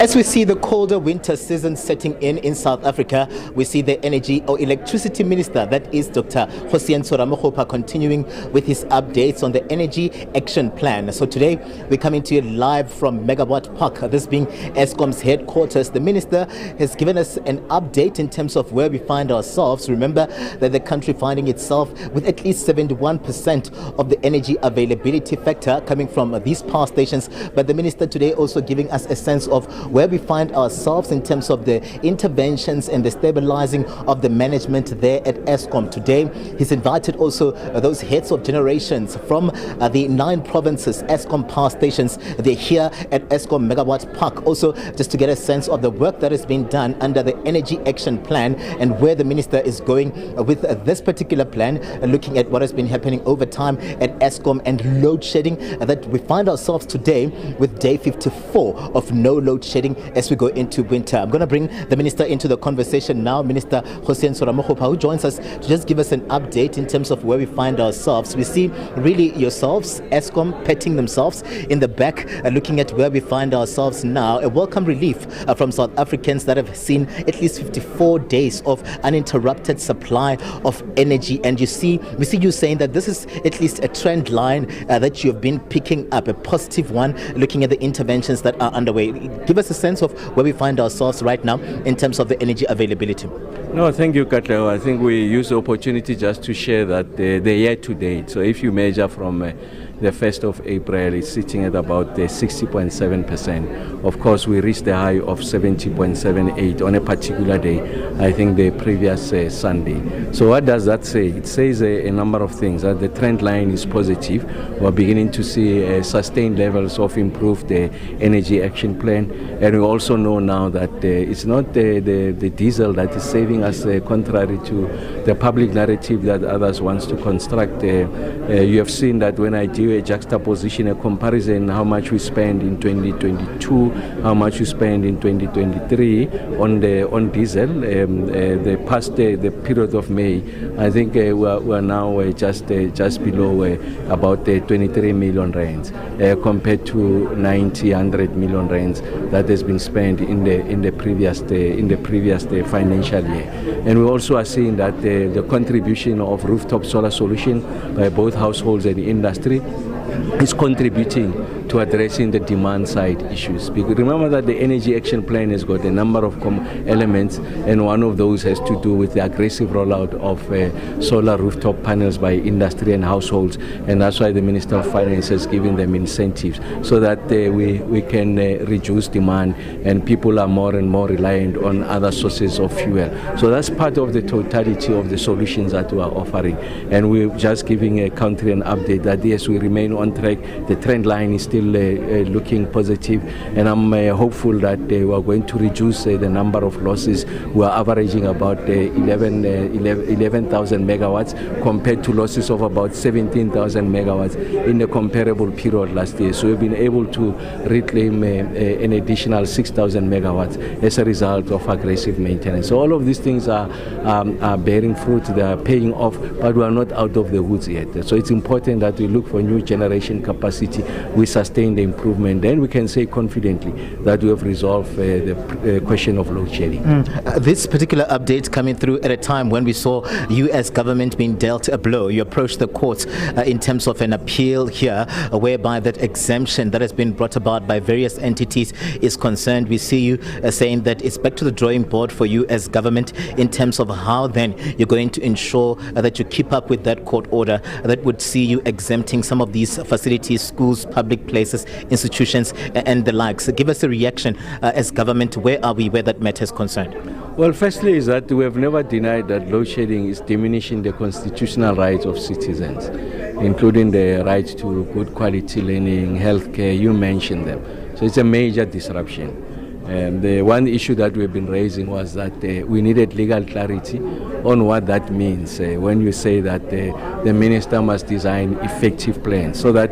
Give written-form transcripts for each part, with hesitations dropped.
As we see the colder winter season setting in South Africa, we see the energy or electricity minister, that is Dr. Kgosientsho Ramokgopa, continuing with his updates on the energy action plan. So today we're coming to you live from Megawatt Park, this being Eskom's headquarters. The minister has given us an update in terms of where we find ourselves. Remember that the country finding itself with at least 71% of the energy availability factor coming from these power stations. But the minister today also giving us a sense of where we find ourselves in terms of the interventions and the stabilizing of the management there at Eskom. Today, he's invited also those heads of generations from the 9 provinces, Eskom power stations. They're here at Eskom Megawatt Park, also just to get a sense of the work that has been done under the Energy Action Plan and where the minister is going with this particular plan, looking at what has been happening over time at Eskom and load shedding, that we find ourselves today with day 54 of no load shedding as we go into winter. I'm going to bring the minister into the conversation now, Minister Kgosientsho Ramokgopa, who joins us to just give us an update in terms of where we find ourselves. We see really yourselves, Eskom, petting themselves in the back, looking at where we find ourselves now. A welcome relief from South Africans that have seen at least 54 days of uninterrupted supply of energy. And we see you saying that this is at least a trend line that you have been picking up, a positive one, looking at the interventions that are underway. Give us a sense of where we find ourselves right now in terms of the energy availability. No, thank you, Katlego. I think we use the opportunity just to share that the year to date. So if you measure from the 1st of April, it's sitting at about 60.7%. Of course, we reached the high of 70.78 on a particular day, I think the previous Sunday. So what does that say? It says a number of things. That the trend line is positive. We're beginning to see sustained levels of improved energy action plan. And we also know now that it's not the diesel that is saving us, contrary to the public narrative that others want to construct. You have seen that when I do a juxtaposition, a comparison, how much we spend in 2022, how much we spend in 2023 on diesel, the past the period of May, I think we're now just below about 23 million rands compared to 100 million rands that has been spent in the previous financial year. And we also are seeing that the contribution of rooftop solar solution by both households and industry is contributing to addressing the demand side issues. Because remember that the Energy Action Plan has got a number of elements, and one of those has to do with the aggressive rollout of solar rooftop panels by industry and households, and that's why the Minister of Finance has given them incentives so that we can reduce demand and people are more and more reliant on other sources of fuel. So that's part of the totality of the solutions that we are offering, and we're just giving a country an update that yes, we remain on track. The trend line is still looking positive, and I'm hopeful that we are going to reduce the number of losses. We are averaging about 11,000 megawatts compared to losses of about 17,000 megawatts in the comparable period last year. So we've been able to reclaim an additional 6,000 megawatts as a result of aggressive maintenance. So all of these things are bearing fruit, they are paying off, but we are not out of the woods yet. So it's important that we look for new generation capacity. We sustain the improvement, then we can say confidently that we have resolved the question of load shedding. This particular update coming through at a time when we saw U.S. government being dealt a blow. You approached the courts in terms of an appeal here, whereby that exemption that has been brought about by various entities is concerned. We see you saying that it's back to the drawing board for you as government in terms of how then you're going to ensure that you keep up with that court order that would see you exempting some of these facilities, schools, public places, institutions, and the like. So give us a reaction as government. Where are we where that matter is concerned? Well, firstly is that we have never denied that load shedding is diminishing the constitutional rights of citizens, including the right to good quality learning, healthcare, you mentioned them. So it's a major disruption. The one issue that we've been raising was that we needed legal clarity on what that means when you say that the minister must design effective plans so that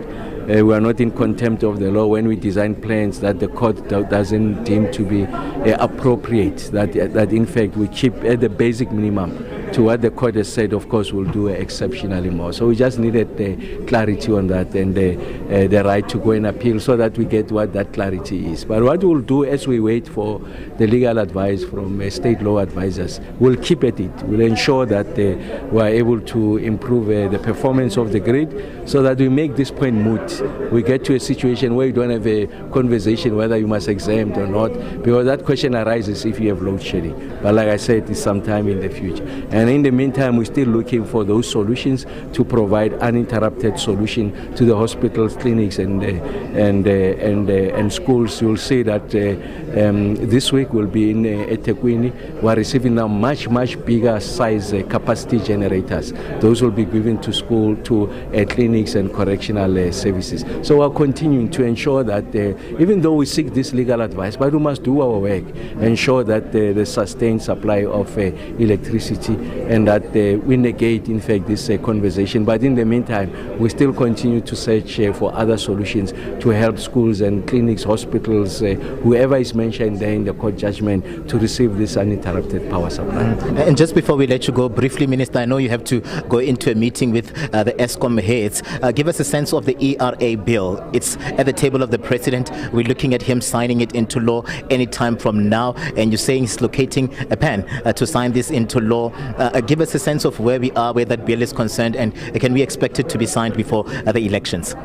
we are not in contempt of the law when we design plans that the court doesn't deem to be appropriate, that in fact we keep at the basic minimum to what the court has said, of course, we'll do exceptionally more. So we just needed clarity on that and the right to go and appeal so that we get what that clarity is. But what we'll do as we wait for the legal advice from state law advisors, we'll keep at it. We'll ensure that we are able to improve the performance of the grid so that we make this point moot. We get to a situation where you don't have a conversation whether you must exempt or not, because that question arises if you have load shedding. But like I said, it's sometime in the future. And in the meantime, we're still looking for those solutions to provide uninterrupted solution to the hospitals, clinics, and schools. You'll see that this week we'll be in eThekwini. We're receiving now much bigger size capacity generators. Those will be given to school, to clinics and correctional services. So we're continuing to ensure that even though we seek this legal advice, but we must do our work, ensure that the sustained supply of electricity and that we negate, in fact, this conversation. But in the meantime, we still continue to search for other solutions to help schools and clinics, hospitals, whoever is mentioned there in the court judgment, to receive this uninterrupted power supply. And just before we let you go, briefly, Minister, I know you have to go into a meeting with the Eskom heads. Give us a sense of the ERA bill. It's at the table of the President. We're looking at him signing it into law anytime from now, and you're saying he's locating a pen to sign this into law. Give us a sense of where we are, where that bill is concerned, and can we expect it to be signed before the elections?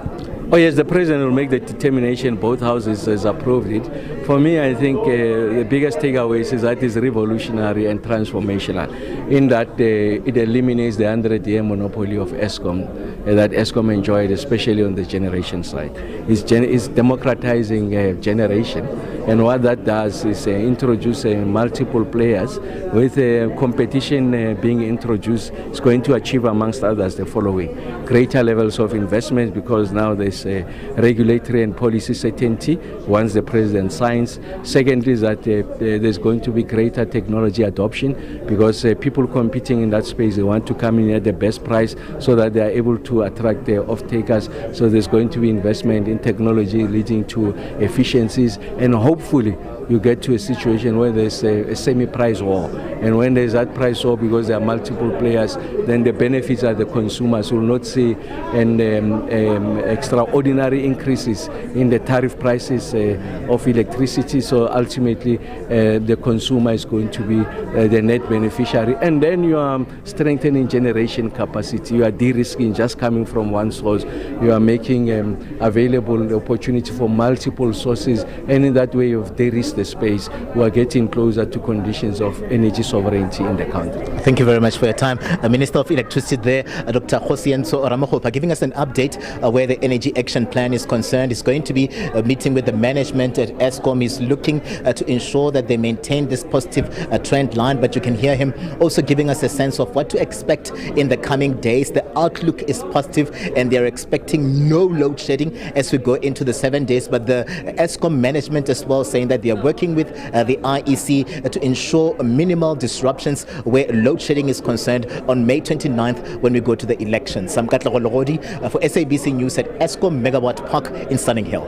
Oh yes, the President will make the determination. Both houses has approved it. For me, I think the biggest takeaway is that it's revolutionary and transformational, in that it eliminates the 100-year monopoly of Eskom that Eskom enjoyed, especially on the generation side. It's democratizing generation, and what that does is introduce multiple players with competition being introduced. It's going to achieve, amongst others, the following: greater levels of investment, because now there's regulatory and policy certainty once the President signs. Secondly, is that there's going to be greater technology adoption, because people competing in that space, they want to come in at the best price so that they are able to attract the off-takers. So there's going to be investment in technology leading to efficiencies, and hopefully you get to a situation where there's a semi-price war. And when there's that price war, because there are multiple players, then the benefits are the consumers will not see extraordinary increases in the tariff prices of electricity. So ultimately, the consumer is going to be the net beneficiary. And then you are strengthening generation capacity. You are de-risking just coming from one source. You are making available the opportunity for multiple sources. And in that way, you've de-risked the space. We are getting closer to conditions of energy sovereignty in the country. Thank you very much for your time. Minister of Electricity there, Dr. Kgosientsho Ramokgopa, giving us an update where the Energy Action Plan is concerned. He's going to be meeting with the management at Eskom. He's looking to ensure that they maintain this positive trend line, but you can hear him also giving us a sense of what to expect in the coming days. The outlook is positive, and they're expecting no load shedding as we go into the 7 days, but the Eskom management as well saying that they are working with the IEC to ensure minimal disruptions where load shedding is concerned on May 29th when we go to the elections. I'm Katlego, Legodi for SABC News at Eskom Megawatt Park in Stunning Hill.